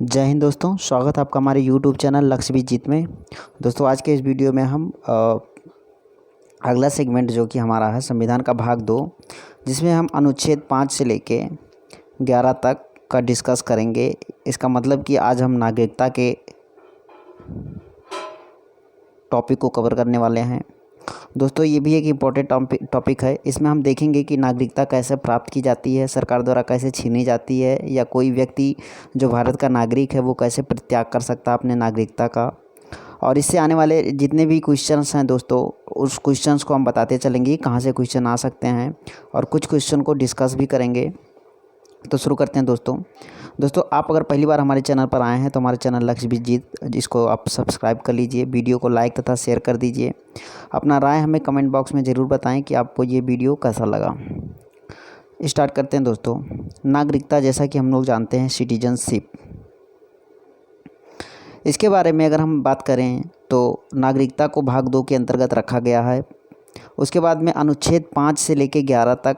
जय हिंद दोस्तों, स्वागत है आपका हमारे YouTube चैनल लक्ष्य भी जीत में। दोस्तों आज के इस वीडियो में हम अगला सेगमेंट जो कि हमारा है संविधान का भाग 2, जिसमें हम अनुच्छेद 5 से लेके 11 तक का डिस्कस करेंगे। इसका मतलब कि आज हम नागरिकता के टॉपिक को कवर करने वाले हैं। दोस्तों ये भी एक इम्पोर्टेंट टॉपिक है। इसमें हम देखेंगे कि नागरिकता कैसे प्राप्त की जाती है, सरकार द्वारा कैसे छीनी जाती है, या कोई व्यक्ति जो भारत का नागरिक है वो कैसे परित्याग कर सकता है अपने नागरिकता का। और इससे आने वाले जितने भी क्वेश्चंस हैं दोस्तों, उस क्वेश्चंस को हम बताते चलेंगे कहाँ से क्वेश्चन आ सकते हैं, और कुछ क्वेश्चन को डिस्कस भी करेंगे। तो शुरू करते हैं दोस्तों आप अगर पहली बार हमारे चैनल पर आए हैं तो हमारे चैनल लक्ष्य भी जीत, जिसको आप सब्सक्राइब कर लीजिए, वीडियो को लाइक तथा शेयर कर दीजिए। अपना राय हमें कमेंट बॉक्स में ज़रूर बताएं कि आपको ये वीडियो कैसा लगा। स्टार्ट करते हैं दोस्तों। नागरिकता, जैसा कि हम लोग जानते हैं, सिटीजनशिप, इसके बारे में अगर हम बात करें तो नागरिकता को भाग 2 के अंतर्गत रखा गया है। उसके बाद में अनुच्छेद 5 से लेके 11 तक,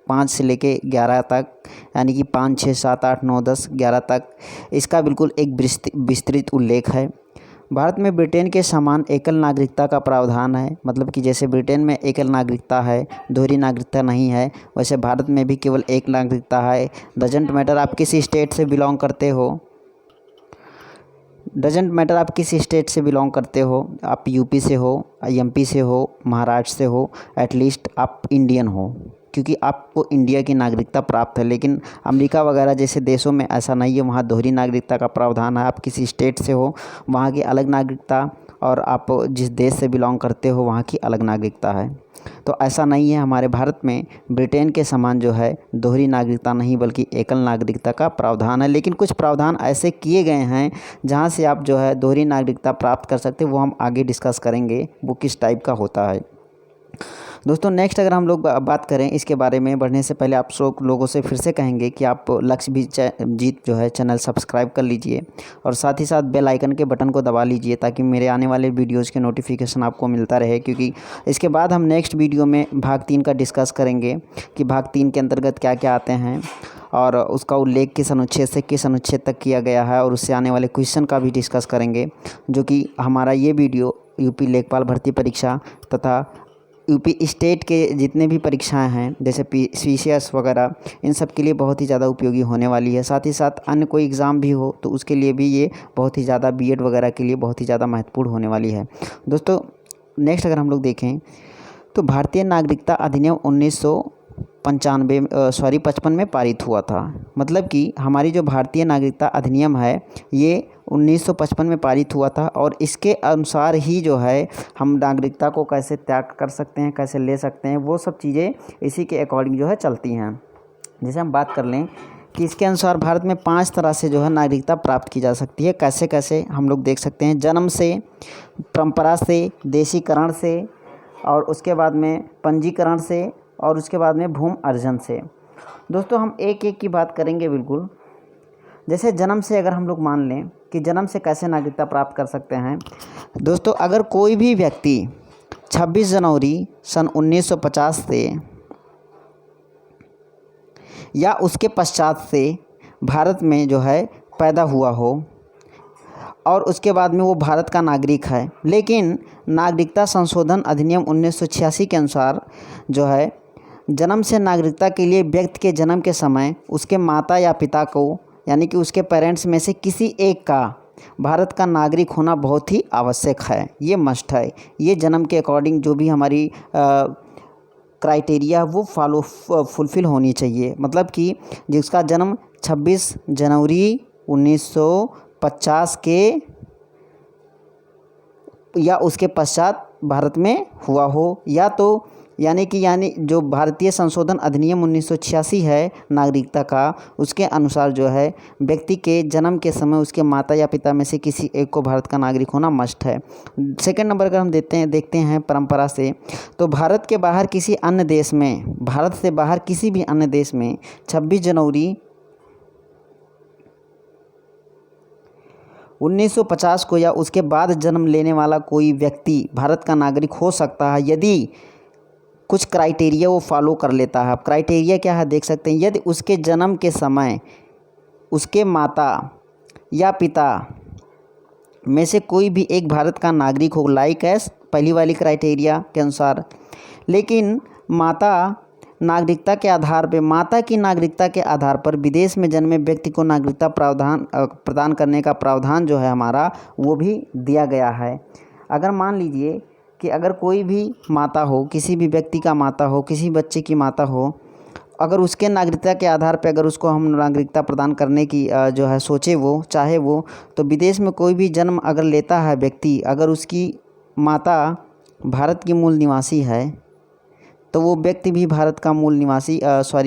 5 से लेके 11 तक, यानी कि 5, 6, 7, 8, 9, 10, 11 तक इसका बिल्कुल एक विस्तृत उल्लेख है। भारत में ब्रिटेन के समान एकल नागरिकता का प्रावधान है। मतलब कि जैसे ब्रिटेन में एकल नागरिकता है, दोहरी नागरिकता नहीं है, वैसे भारत में भी केवल एक नागरिकता है। डजेंट मैटर आप किस स्टेट से बिलोंग करते हो, डजेंट मैटर आप किस स्टेट से बिलोंग करते हो, आप यूपी से हो, एमपी से हो, महाराष्ट्र से हो, एटलीस्ट आप इंडियन हो, क्योंकि आपको इंडिया की नागरिकता प्राप्त है। लेकिन अमेरिका वगैरह जैसे देशों में ऐसा नहीं है, वहाँ दोहरी नागरिकता का प्रावधान है। आप किसी स्टेट से हो, वहाँ की अलग नागरिकता, और आप जिस देश से बिलोंग करते हो वहाँ की अलग नागरिकता है। तो ऐसा नहीं है, हमारे भारत में ब्रिटेन के समान जो है दोहरी नागरिकता नहीं बल्कि एकल नागरिकता का प्रावधान है। लेकिन कुछ प्रावधान ऐसे किए गए हैं जहाँ से आप जो है दोहरी नागरिकता प्राप्त कर सकते हैं, वो हम आगे डिस्कस करेंगे वो किस टाइप का होता है। दोस्तों नेक्स्ट अगर हम लोग बात करें इसके बारे में, बढ़ने से पहले आप सब लोगों से फिर से कहेंगे कि आप लक्ष्य भी जीत जो है चैनल सब्सक्राइब कर लीजिए, और साथ ही साथ बेल आइकन के बटन को दबा लीजिए ताकि मेरे आने वाले वीडियोज़ के नोटिफिकेशन आपको मिलता रहे। क्योंकि इसके बाद हम नेक्स्ट वीडियो में भाग 3 का डिस्कस करेंगे कि भाग 3 के अंतर्गत क्या क्या आते हैं, और उसका उल्लेख किस अनुच्छेद से किस अनुच्छेद तक किया गया है, और उससे आने वाले क्वेश्चन का भी डिस्कस करेंगे। जो कि हमारा ये वीडियो यूपी लेखपाल भर्ती परीक्षा तथा यूपी स्टेट के जितने भी परीक्षाएं हैं जैसे PCS वगैरह, इन सब के लिए बहुत ही ज़्यादा उपयोगी होने वाली है। साथ ही साथ अन्य कोई एग्ज़ाम भी हो तो उसके लिए भी ये बहुत ही ज़्यादा BED वगैरह के लिए बहुत ही ज़्यादा महत्वपूर्ण होने वाली है। दोस्तों नेक्स्ट अगर हम लोग देखें तो भारतीय नागरिकता अधिनियम 1955 में पारित हुआ था। मतलब कि हमारी जो भारतीय नागरिकता अधिनियम है ये 1955 में पारित हुआ था, और इसके अनुसार ही जो है हम नागरिकता को कैसे त्याग कर सकते हैं, कैसे ले सकते हैं, वो सब चीज़ें इसी के अकॉर्डिंग जो है चलती हैं। जैसे हम बात कर लें कि इसके अनुसार भारत में 5 तरह से जो है नागरिकता प्राप्त की जा सकती है। कैसे कैसे हम लोग देख सकते हैं, जन्म से, परंपरा से, देशीकरण से, और उसके बाद में पंजीकरण से, और उसके बाद में भूमि अर्जन से। दोस्तों हम एक एक की बात करेंगे बिल्कुल। जैसे जन्म से अगर हम लोग मान लें कि जन्म से कैसे नागरिकता प्राप्त कर सकते हैं। दोस्तों अगर कोई भी व्यक्ति 26 जनवरी सन 1950 से या उसके पश्चात से भारत में जो है पैदा हुआ हो, और उसके बाद में वो भारत का नागरिक है, लेकिन नागरिकता संशोधन अधिनियम 1986 के अनुसार जो है जन्म से नागरिकता के लिए व्यक्ति के जन्म के समय उसके माता या पिता को, यानी कि उसके पेरेंट्स में से किसी एक का भारत का नागरिक होना बहुत ही आवश्यक है। ये मस्ट है। ये जन्म के अकॉर्डिंग जो भी हमारी क्राइटेरिया वो फुलफ़िल होनी चाहिए। मतलब कि जिसका जन्म 26 जनवरी 1950 के या उसके पश्चात भारत में हुआ हो, या तो यानी जो भारतीय संशोधन अधिनियम 1986 है नागरिकता का, उसके अनुसार जो है व्यक्ति के जन्म के समय उसके माता या पिता में से किसी एक को भारत का नागरिक होना मस्ट है। सेकंड नंबर अगर हम देखते हैं परंपरा से, तो भारत के बाहर किसी अन्य देश में, भारत से बाहर किसी भी अन्य देश में 26 जनवरी 1950 को या उसके बाद जन्म लेने वाला कोई व्यक्ति भारत का नागरिक हो सकता है यदि कुछ क्राइटेरिया वो फॉलो कर लेता है। अब क्राइटेरिया क्या है देख सकते हैं। यदि उसके जन्म के समय उसके माता या पिता में से कोई भी एक भारत का नागरिक हो, लाइक एस पहली वाली क्राइटेरिया के अनुसार। लेकिन माता की नागरिकता के आधार पर विदेश में जन्मे व्यक्ति को नागरिकता प्रदान करने का प्रावधान जो है हमारा, वो भी दिया गया है। अगर मान लीजिए कि अगर कोई भी माता हो, किसी भी व्यक्ति का माता हो, किसी बच्चे की माता हो, अगर उसके नागरिकता के आधार पे अगर उसको हम नागरिकता प्रदान करने की जो है सोचे वो चाहे वो, तो विदेश में कोई भी जन्म अगर लेता है व्यक्ति, अगर उसकी माता भारत की मूल निवासी है, तो वो व्यक्ति भी भारत का मूल निवासी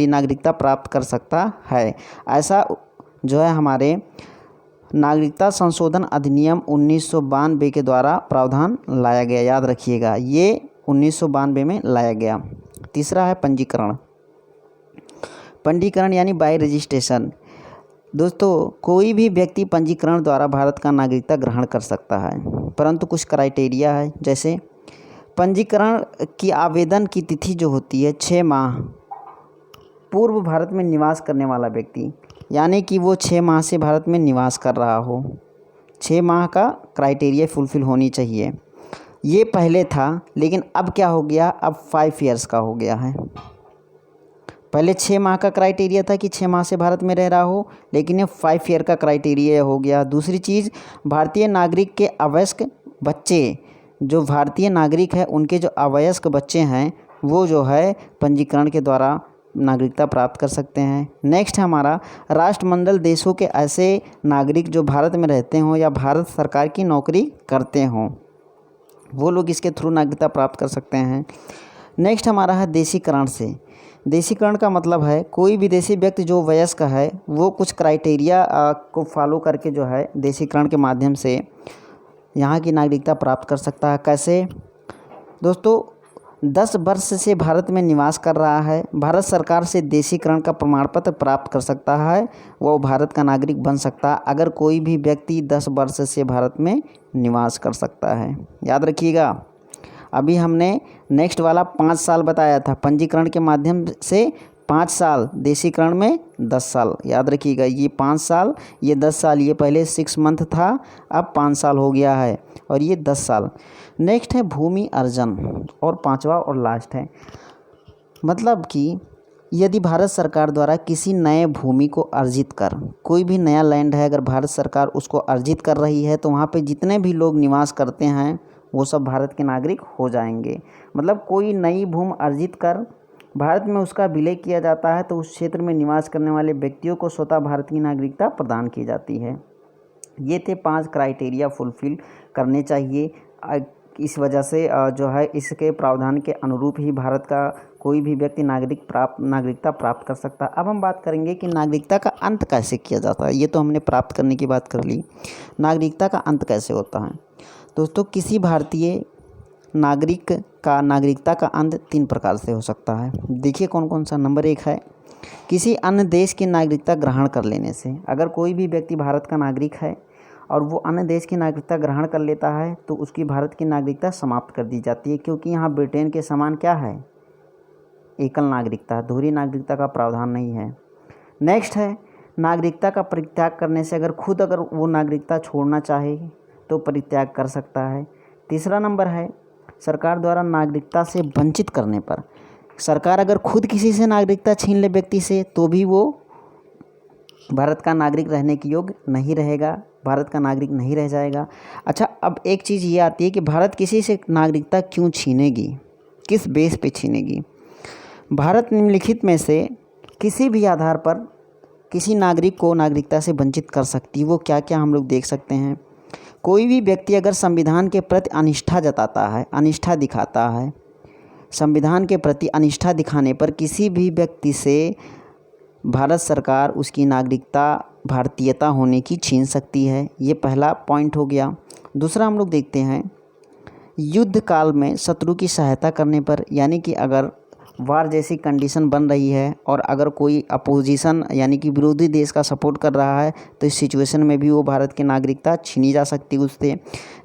नागरिकता प्राप्त कर सकता है। ऐसा जो है हमारे नागरिकता संशोधन अधिनियम 1992 के द्वारा प्रावधान लाया गया, याद रखिएगा, ये 1992 में लाया गया। तीसरा है पंजीकरण यानी बाय रजिस्ट्रेशन। दोस्तों, कोई भी व्यक्ति पंजीकरण द्वारा भारत का नागरिकता ग्रहण कर सकता है, परंतु कुछ क्राइटेरिया है। जैसे पंजीकरण की आवेदन की तिथि जो होती है 6 माह पूर्व भारत में निवास करने वाला व्यक्ति, यानी कि वो 6 माह से भारत में निवास कर रहा हो, 6 माह का क्राइटेरिया फुलफ़िल होनी चाहिए। ये पहले था, लेकिन अब क्या हो गया, अब 5 ईयर्स का हो गया है। पहले 6 माह का क्राइटेरिया था कि 6 माह से भारत में रह रहा हो, लेकिन ये 5 ईयर का क्राइटेरिया हो गया। दूसरी चीज़, भारतीय नागरिक के अवयस्क बच्चे, जो भारतीय नागरिक है उनके जो अवयस्क बच्चे हैं वो जो है पंजीकरण के द्वारा नागरिकता प्राप्त कर सकते हैं। नेक्स्ट है हमारा राष्ट्रमंडल देशों के ऐसे नागरिक जो भारत में रहते हों या भारत सरकार की नौकरी करते हों, वो लोग इसके थ्रू नागरिकता प्राप्त कर सकते हैं। नेक्स्ट हमारा है देशीकरण से। देशीकरण का मतलब है कोई विदेशी व्यक्ति जो वयस्क है वो कुछ क्राइटेरिया को फॉलो करके जो है देशीकरण के माध्यम से यहाँ की नागरिकता प्राप्त कर सकता है। कैसे दोस्तों, 10 वर्ष से भारत में निवास कर रहा है, भारत सरकार से देशीकरण का प्रमाण पत्र प्राप्त कर सकता है, वो भारत का नागरिक बन सकता है अगर कोई भी व्यक्ति 10 वर्ष से भारत में निवास कर सकता है। याद रखिएगा, अभी हमने नेक्स्ट वाला 5 साल बताया था, पंजीकरण के माध्यम से 5 साल, देशीकरण में 10 साल। याद रखिएगा, ये 5 साल, ये 10 साल, ये पहले 6 मंथ था, अब 5 साल हो गया है, और ये 10 साल। नेक्स्ट है भूमि अर्जन, और 5वां और लास्ट है, मतलब कि यदि भारत सरकार द्वारा किसी नए भूमि को अर्जित कर, कोई भी नया लैंड है, अगर भारत सरकार उसको अर्जित कर रही है तो वहाँ पे जितने भी लोग निवास करते हैं वो सब भारत के नागरिक हो जाएंगे। मतलब कोई नई भूमि अर्जित कर भारत में उसका विलय किया जाता है तो उस क्षेत्र में निवास करने वाले व्यक्तियों को स्वतः भारत की नागरिकता प्रदान की जाती है। ये थे 5 क्राइटेरिया फुलफ़िल करने चाहिए। इस वजह से जो है इसके प्रावधान के अनुरूप ही भारत का कोई भी व्यक्ति नागरिकता प्राप्त कर सकता है। अब हम बात करेंगे कि नागरिकता का अंत कैसे किया जाता है। ये तो हमने प्राप्त करने की बात कर ली, नागरिकता का अंत कैसे होता है। दोस्तों, किसी भारतीय नागरिक का नागरिकता का अंत 3 प्रकार से हो सकता है। देखिए कौन कौन सा। नंबर 1 है किसी अन्य देश की नागरिकता ग्रहण कर लेने से। अगर कोई भी व्यक्ति भारत का नागरिक है और वो अन्य देश की नागरिकता ग्रहण कर लेता है तो उसकी भारत की नागरिकता समाप्त कर दी जाती है, क्योंकि यहाँ ब्रिटेन के समान क्या है, एकल नागरिकता, दोहरी नागरिकता का प्रावधान नहीं है। नेक्स्ट है नागरिकता का परित्याग करने से, अगर वो नागरिकता छोड़ना चाहे तो परित्याग कर सकता है। तीसरा नंबर है सरकार द्वारा नागरिकता से वंचित करने पर। सरकार अगर खुद किसी से नागरिकता छीन ले व्यक्ति से तो भी वो भारत का नागरिक रहने के योग्य नहीं रहेगा, भारत का नागरिक नहीं रह जाएगा। अच्छा, अब एक चीज़ ये आती है कि भारत किसी से नागरिकता क्यों छीनेगी, किस बेस पे छीनेगी। भारत निम्नलिखित में से किसी भी आधार पर किसी नागरिक को नागरिकता से वंचित कर सकती है। वो क्या क्या हम लोग देख सकते हैं। कोई भी व्यक्ति अगर संविधान के प्रति अनिष्ठा जताता है, अनिष्ठा दिखाता है, संविधान के प्रति अनिष्ठा दिखाने पर किसी भी व्यक्ति से भारत सरकार उसकी नागरिकता भारतीयता होने की छीन सकती है। ये पहला पॉइंट हो गया। दूसरा हम लोग देखते हैं युद्ध काल में शत्रु की सहायता करने पर, यानी कि अगर वार जैसी कंडीशन बन रही है और अगर कोई अपोजिशन यानी कि विरोधी देश का सपोर्ट कर रहा है तो इस सिचुएशन में भी वो भारत की नागरिकता छीनी जा सकती है उससे।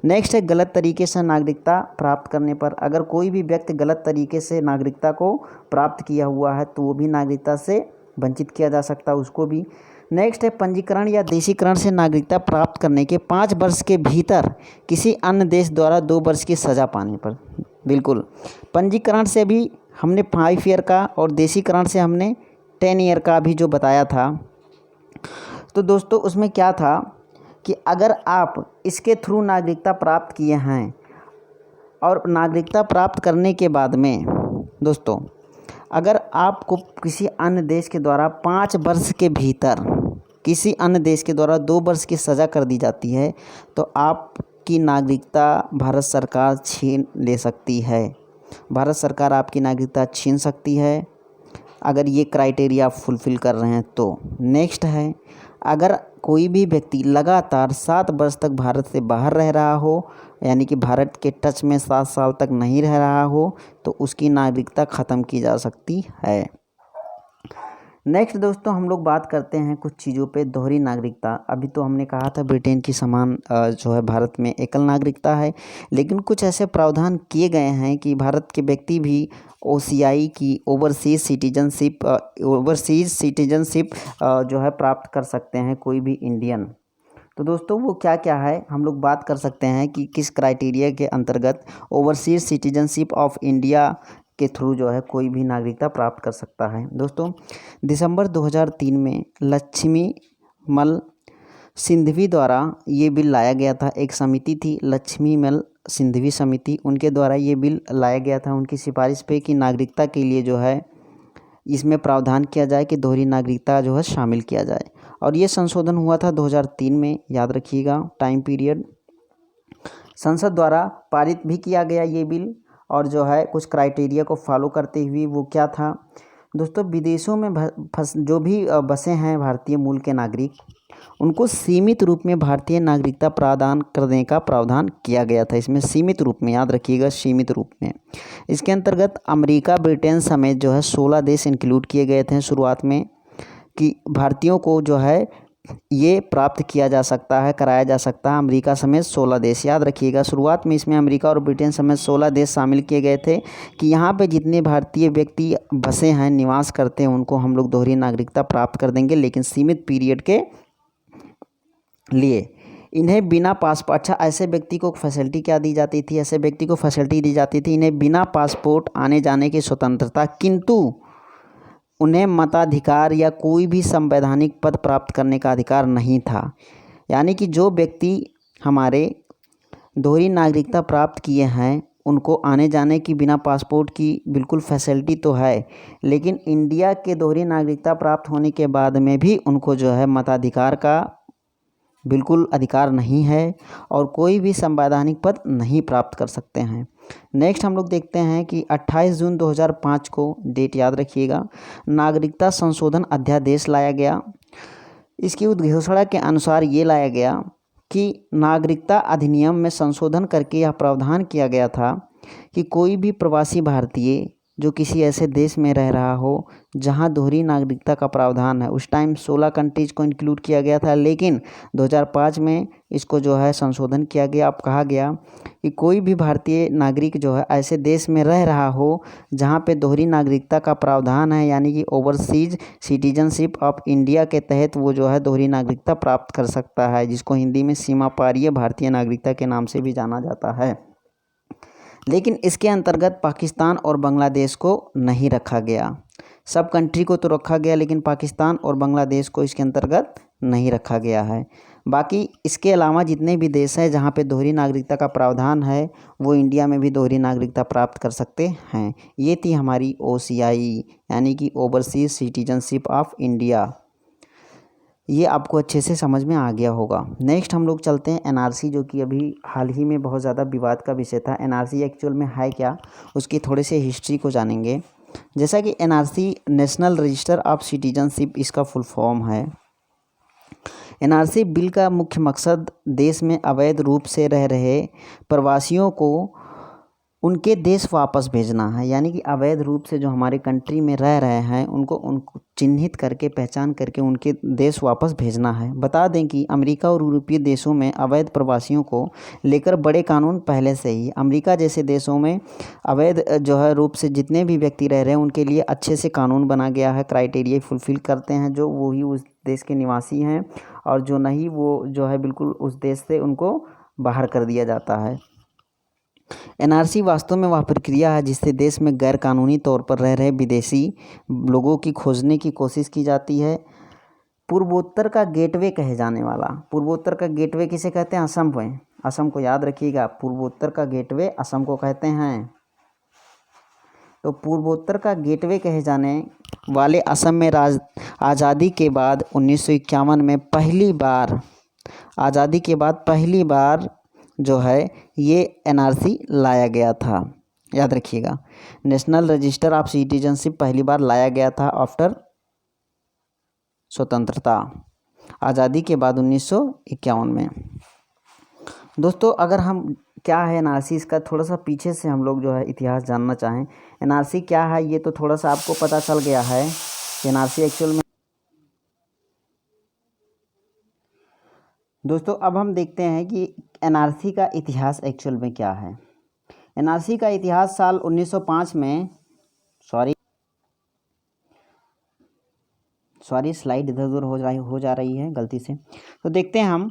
नेक्स्ट है गलत तरीके से नागरिकता प्राप्त करने पर। अगर कोई भी व्यक्ति गलत तरीके से नागरिकता को प्राप्त किया हुआ है तो वो भी नागरिकता से वंचित किया जा सकता है उसको भी। नेक्स्ट है पंजीकरण या देशीकरण से नागरिकता प्राप्त करने के 5 वर्ष के भीतर किसी अन्य देश द्वारा 2 वर्ष की सज़ा पाने पर। बिल्कुल, पंजीकरण से भी हमने 5 ईयर का और देशीकरण से हमने 10 ईयर का भी जो बताया था। तो दोस्तों उसमें क्या था कि अगर आप इसके थ्रू नागरिकता प्राप्त किए हैं और नागरिकता प्राप्त करने के बाद में दोस्तों अगर आपको किसी अन्य देश के द्वारा 5 वर्ष के भीतर किसी अन्य देश के द्वारा 2 वर्ष की सज़ा कर दी जाती है तो आपकी नागरिकता भारत सरकार छीन ले सकती है। भारत सरकार आपकी नागरिकता छीन सकती है अगर ये क्राइटेरिया आप फुलफ़िल कर रहे हैं तो। नेक्स्ट है, अगर कोई भी व्यक्ति लगातार 7 वर्ष तक भारत से बाहर रह रहा हो, यानी कि भारत के टच में 7 साल तक नहीं रह रहा हो, तो उसकी नागरिकता ख़त्म की जा सकती है। नेक्स्ट दोस्तों हम लोग बात करते हैं कुछ चीज़ों पे। दोहरी नागरिकता, अभी तो हमने कहा था ब्रिटेन की समान जो है भारत में एकल नागरिकता है, लेकिन कुछ ऐसे प्रावधान किए गए हैं कि भारत के व्यक्ति भी OCI की ओवरसीज़ सिटीजनशिप जो है प्राप्त कर सकते हैं, कोई भी इंडियन। तो दोस्तों वो क्या क्या है हम लोग बात कर सकते हैं कि किस क्राइटेरिया के अंतर्गत ओवरसीज़ सिटीजनशिप ऑफ इंडिया के थ्रू जो है कोई भी नागरिकता प्राप्त कर सकता है। दोस्तों दिसंबर 2003 में लक्ष्मीमल सिंघवी द्वारा ये बिल लाया गया था। एक समिति थी लक्ष्मीमल सिंघवी समिति, उनके द्वारा ये बिल लाया गया था उनकी सिफारिश पे कि नागरिकता के लिए जो है इसमें प्रावधान किया जाए कि दोहरी नागरिकता जो है शामिल किया जाए। और ये संशोधन हुआ था 2003 में, याद रखिएगा टाइम पीरियड। संसद द्वारा पारित भी किया गया ये बिल और जो है कुछ क्राइटेरिया को फॉलो करते हुए वो क्या था दोस्तों, विदेशों में जो भी बसे हैं भारतीय मूल के नागरिक, उनको सीमित रूप में भारतीय नागरिकता प्रदान करने का प्रावधान किया गया था। इसमें सीमित रूप में, याद रखिएगा सीमित रूप में। इसके अंतर्गत अमेरिका, ब्रिटेन समेत जो है 16 देश इंक्लूड किए गए थे शुरुआत में कि भारतीयों को जो है ये प्राप्त किया जा सकता है, कराया जा सकता है। अमेरिका समेत 16 देश, याद रखिएगा शुरुआत में इसमें अमेरिका और ब्रिटेन समेत 16 देश शामिल किए गए थे कि यहाँ पे जितने भारतीय व्यक्ति बसे हैं, निवास करते हैं, उनको हम लोग दोहरी नागरिकता प्राप्त कर देंगे, लेकिन सीमित पीरियड के लिए। इन्हें बिना पासपोर्ट, अच्छा ऐसे व्यक्ति को फैसिलिटी क्या दी जाती थी, ऐसे व्यक्ति को फैसिलिटी दी जाती थी इन्हें बिना पासपोर्ट आने जाने की स्वतंत्रता, किंतु उन्हें मताधिकार या कोई भी संवैधानिक पद प्राप्त करने का अधिकार नहीं था। यानी कि जो व्यक्ति हमारे दोहरी नागरिकता प्राप्त किए हैं उनको आने जाने की बिना पासपोर्ट की बिल्कुल फैसिलिटी तो है, लेकिन इंडिया के दोहरी नागरिकता प्राप्त होने के बाद में भी उनको जो है मताधिकार का बिल्कुल अधिकार नहीं है और कोई भी संवैधानिक पद नहीं प्राप्त कर सकते हैं। नेक्स्ट हम लोग देखते हैं कि 28 जून 2005 को, डेट याद रखिएगा, नागरिकता संशोधन अध्यादेश लाया गया। इसकी उद्घोषणा के अनुसार ये लाया गया कि नागरिकता अधिनियम में संशोधन करके यह प्रावधान किया गया था कि कोई भी प्रवासी भारतीय जो किसी ऐसे देश में रह रहा हो जहां दोहरी नागरिकता का प्रावधान है, उस टाइम 16 कंट्रीज़ को इंक्लूड किया गया था, लेकिन 2005 में इसको जो है संशोधन किया गया। अब कहा गया कि कोई भी भारतीय नागरिक जो है ऐसे देश में रह रहा हो जहां पे दोहरी नागरिकता का प्रावधान है, यानी कि ओवरसीज सिटीजनशिप ऑफ इंडिया के तहत वो जो है दोहरी नागरिकता प्राप्त कर सकता है, जिसको हिंदी में सीमा पारीय भारतीय नागरिकता के नाम से भी जाना जाता है। लेकिन इसके अंतर्गत पाकिस्तान और बांग्लादेश को नहीं रखा गया। सब कंट्री को तो रखा गया, लेकिन पाकिस्तान और बांग्लादेश को इसके अंतर्गत नहीं रखा गया है। बाकी इसके अलावा जितने भी देश हैं जहाँ पे दोहरी नागरिकता का प्रावधान है, वो इंडिया में भी दोहरी नागरिकता प्राप्त कर सकते हैं। ये थी हमारी OCI, यानी कि ओवरसीज सिटीजनशिप ऑफ इंडिया। ये आपको अच्छे से समझ में आ गया होगा। नेक्स्ट हम लोग चलते हैं NRC, जो कि अभी हाल ही में बहुत ज़्यादा विवाद का विषय था। NRC एक्चुअल में है क्या, उसकी थोड़े से हिस्ट्री को जानेंगे। जैसा कि NRC national register of citizenship इसका फुल फॉर्म है। NRC बिल का मुख्य मकसद देश में अवैध रूप से रह रहे प्रवासियों को उनके देश वापस भेजना है। यानी कि अवैध रूप से जो हमारे कंट्री में रह रहे हैं उनको चिन्हित करके, पहचान करके उनके देश वापस भेजना है। बता दें कि अमेरिका और यूरोपीय देशों में अवैध प्रवासियों को लेकर बड़े कानून पहले से ही, अमेरिका जैसे देशों में अवैध जो है रूप से जितने भी व्यक्ति रह रहे हैं उनके लिए अच्छे से कानून बना गया है। क्राइटेरिया फुलफ़िल करते हैं जो, वही उस देश के निवासी हैं, और जो नहीं वो जो है बिल्कुल उस देश से उनको बाहर कर दिया जाता है। एनआरसी वास्तव में वह प्रक्रिया है जिससे देश में गैर कानूनी तौर पर रह रहे विदेशी लोगों की खोजने की कोशिश की जाती है। पूर्वोत्तर का गेटवे कहे जाने वाला, पूर्वोत्तर का गेटवे किसे कहते हैं? असम को। असम को याद रखिएगा, पूर्वोत्तर का गेटवे असम को कहते हैं। तो पूर्वोत्तर का गेटवे कहे जाने वाले असम में आज़ादी के बाद 1951 में पहली बार, आज़ादी के बाद पहली बार जो है ये एनआरसी लाया गया था। याद रखिएगा, नेशनल रजिस्टर ऑफ सिटीजनशिप पहली बार लाया गया था आफ्टर स्वतंत्रता, आज़ादी के बाद 1951 में। दोस्तों अगर हम क्या है एनआरसी, इसका थोड़ा सा पीछे से हम लोग जो है इतिहास जानना चाहें, एनआरसी क्या है ये तो थोड़ा सा आपको पता चल गया है कि एनआरसी एक्चुअल में। दोस्तों अब हम देखते हैं कि एनआरसी का इतिहास एक्चुअल में क्या है। एनआरसी का इतिहास साल 1905 में, सॉरी स्लाइड इधर उधर हो जा रही है गलती से। तो देखते हैं हम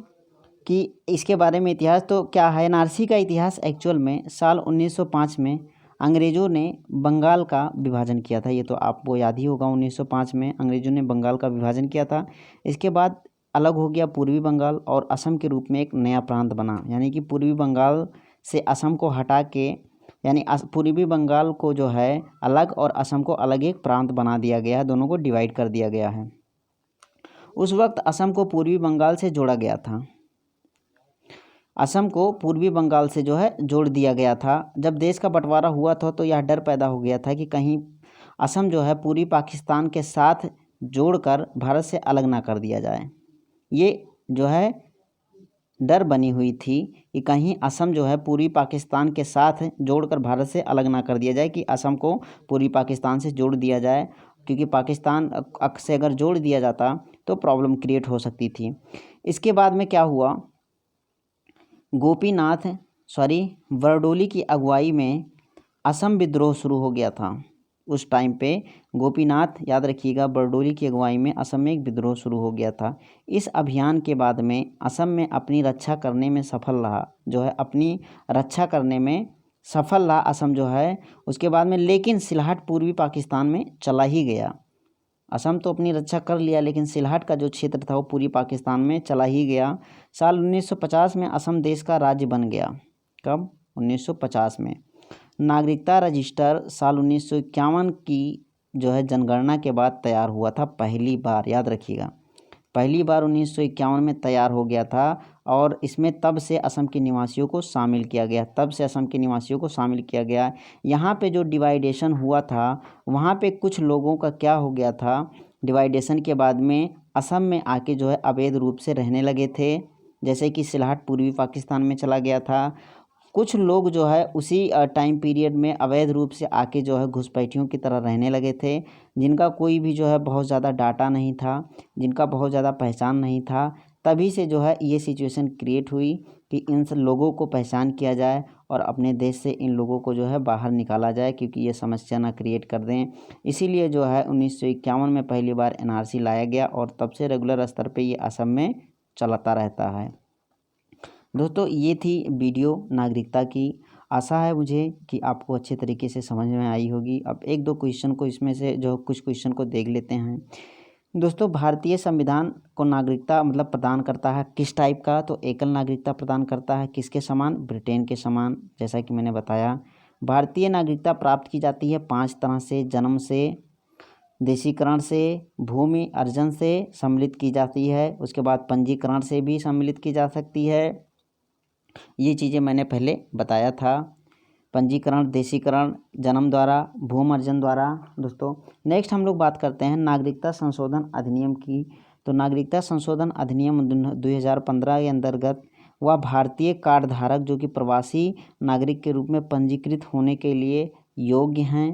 कि इसके बारे में इतिहास तो क्या है। एनआरसी का इतिहास एक्चुअल में साल 1905 में अंग्रेज़ों ने बंगाल का विभाजन किया था। ये तो आपको याद ही होगा, 1905 में अंग्रेज़ों ने बंगाल का विभाजन किया था। इसके बाद अलग हो गया पूर्वी बंगाल और असम के रूप में एक नया प्रांत बना। यानी कि पूर्वी बंगाल से असम को हटा के, यानी पूर्वी बंगाल को जो है अलग और असम को अलग एक प्रांत बना दिया गया है, दोनों को डिवाइड कर दिया गया है। उस वक्त असम को पूर्वी बंगाल से जोड़ा गया था, असम को पूर्वी बंगाल से जो है जोड़ दिया गया था। जब देश का बंटवारा हुआ था तो यह डर पैदा हो गया था कि कहीं असम जो है पूर्वी पाकिस्तान के साथ जोड़कर भारत से अलग ना कर दिया जाए। ये जो है डर बनी हुई थी कि कहीं असम जो है पूर्वी पाकिस्तान के साथ जोड़कर भारत से अलग ना कर दिया जाए, कि असम को पूर्वी पाकिस्तान से जोड़ दिया जाए, क्योंकि पाकिस्तान से अगर जोड़ दिया जाता तो प्रॉब्लम क्रिएट हो सकती थी। इसके बाद में क्या हुआ, बरडोली की अगुवाई में असम विद्रोह शुरू हो गया था। उस टाइम पे गोपीनाथ, याद रखिएगा, बरडोली की अगुवाई में असम में एक विद्रोह शुरू हो गया था। इस अभियान के बाद में असम में अपनी रक्षा करने में सफल रहा, जो है अपनी रक्षा करने में सफल रहा असम जो है। उसके बाद में लेकिन सिलहट पूर्वी पाकिस्तान में चला ही गया। असम तो अपनी रक्षा कर लिया लेकिन सिलहट का जो क्षेत्र था वो पूर्वी पाकिस्तान में चला ही गया। साल 1950 में असम देश का राज्य बन गया। कब? 1950 में। नागरिकता रजिस्टर साल 1951 की जो है जनगणना के बाद तैयार हुआ था पहली बार, याद रखिएगा, पहली बार 1951 में तैयार हो गया था। और इसमें तब से असम के निवासियों को शामिल किया गया, यहाँ पे जो डिवाइडेशन हुआ था वहाँ पे कुछ लोगों का क्या हो गया था, डिवाइडेशन के बाद में असम में आके जो है अवैध रूप से रहने लगे थे। जैसे कि सिलहट पूर्वी पाकिस्तान में चला गया था। कुछ लोग जो है उसी टाइम पीरियड में अवैध रूप से आके जो है घुसपैठियों की तरह रहने लगे थे, जिनका कोई भी जो है बहुत ज़्यादा डाटा नहीं था, जिनका बहुत ज़्यादा पहचान नहीं था। तभी से जो है ये सिचुएशन क्रिएट हुई कि इन सब लोगों को पहचान किया जाए और अपने देश से इन लोगों को जो है बाहर निकाला जाए, क्योंकि ये समस्या ना क्रिएट कर दें। इसीलिए जो है 1951 में पहली बार एनआरसी लाया गया और तब से रेगुलर स्तर पे ये असम में चलता रहता है। दोस्तों ये थी वीडियो नागरिकता की। आशा है मुझे कि आपको अच्छे तरीके से समझ में आई होगी। अब एक दो क्वेश्चन को इसमें से जो कुछ क्वेश्चन को देख लेते हैं। दोस्तों भारतीय संविधान को नागरिकता मतलब प्रदान करता है किस टाइप का, तो एकल नागरिकता प्रदान करता है। किसके समान? ब्रिटेन के समान, जैसा कि मैंने बताया। भारतीय नागरिकता प्राप्त की जाती है 5 तरह से: जन्म से, देशीकरण से, भूमि अर्जन से सम्मिलित की जाती है, उसके बाद पंजीकरण से भी सम्मिलित की जा सकती है। ये चीज़ें मैंने पहले बताया था, पंजीकरण, देशीकरण, जन्म द्वारा, भूमि अर्जन द्वारा। दोस्तों नेक्स्ट हम लोग बात करते हैं नागरिकता संशोधन अधिनियम की। तो नागरिकता संशोधन अधिनियम 2015 के अंतर्गत वह भारतीय कार्ड धारक जो कि प्रवासी नागरिक के रूप में पंजीकृत होने के लिए योग्य हैं।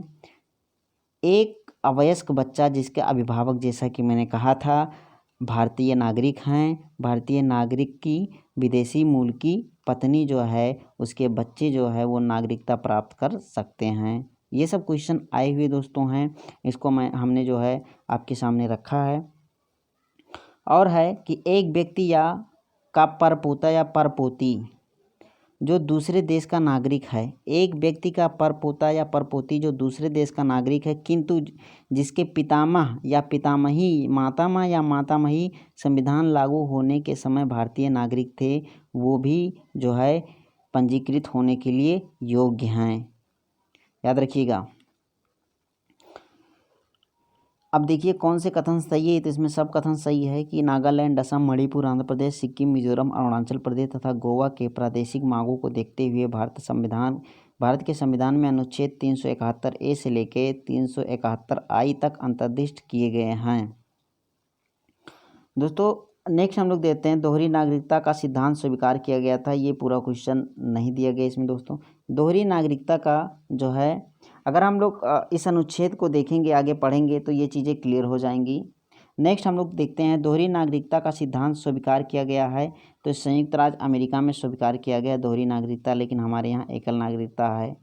एक अवयस्क बच्चा जिसके अभिभावक, जैसा कि मैंने कहा था, भारतीय नागरिक हैं। भारतीय नागरिक की विदेशी मूल की पत्नी जो है, उसके बच्चे जो है वो नागरिकता प्राप्त कर सकते हैं। ये सब क्वेश्चन आए हुए दोस्तों हैं, इसको हमने जो है आपके सामने रखा है। और है कि एक व्यक्ति या का परपोता या परपोती जो दूसरे देश का नागरिक है, एक व्यक्ति का परपोता या परपोती जो दूसरे देश का नागरिक है किंतु जिसके पितामह या पितामही, मातामह या मातामही संविधान लागू होने के समय भारतीय नागरिक थे, वो भी जो है पंजीकृत होने के लिए योग्य हैं। याद रखिएगा। अब देखिए कौन से कथन सही है, तो इसमें सब कथन सही है कि नागालैंड, असम, मणिपुर, आंध्र प्रदेश, सिक्किम, मिजोरम, अरुणाचल प्रदेश तथा गोवा के प्रादेशिक मांगों को देखते हुए भारत के संविधान में अनुच्छेद 371A से लेकर 371I तक अंतर्दिष्ट किए गए हैं। दोस्तों नेक्स्ट हम लोग देखते हैं दोहरी नागरिकता का सिद्धांत स्वीकार किया गया था। ये पूरा क्वेश्चन नहीं दिया गया इसमें दोस्तों। दोहरी नागरिकता का जो है, अगर हम लोग इस अनुच्छेद को देखेंगे, आगे पढ़ेंगे तो ये चीज़ें क्लियर हो जाएंगी। नेक्स्ट हम लोग देखते हैं दोहरी नागरिकता का सिद्धांत स्वीकार किया गया है, तो संयुक्त राज्य अमेरिका में स्वीकार किया गया दोहरी नागरिकता, लेकिन हमारे यहाँ एकल नागरिकता है।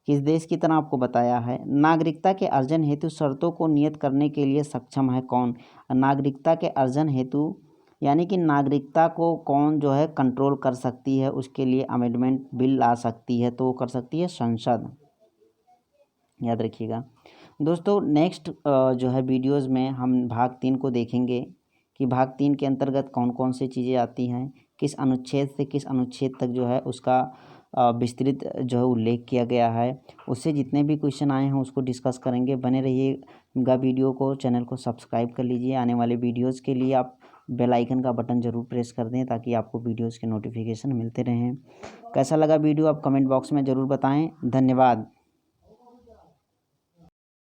किस देश की तरह आपको बताया है। नागरिकता के अर्जन हेतु शर्तों को नियत करने के लिए सक्षम है कौन। नागरिकता के अर्जन हेतु यानी कि नागरिकता को कौन जो है कंट्रोल कर सकती है, उसके लिए अमेंडमेंट बिल ला सकती है, तो वो कर सकती है संसद। याद रखिएगा दोस्तों। नेक्स्ट जो है वीडियोज़ में हम भाग 3 को देखेंगे कि भाग 3 के अंतर्गत कौन कौन सी चीज़ें आती हैं, किस अनुच्छेद से किस अनुच्छेद तक जो है उसका विस्तृत जो है उल्लेख किया गया है। उससे जितने भी क्वेश्चन आए हैं उसको डिस्कस करेंगे। बने रहिएगा वीडियो को, चैनल को सब्सक्राइब कर लीजिए। आने वाले वीडियोज़ के लिए आप बेल आइकन का बटन ज़रूर प्रेस कर दें ताकि आपको वीडियोज़ के नोटिफिकेशन मिलते रहें। कैसा लगा वीडियो आप कमेंट बॉक्स में ज़रूर बताएं। धन्यवाद।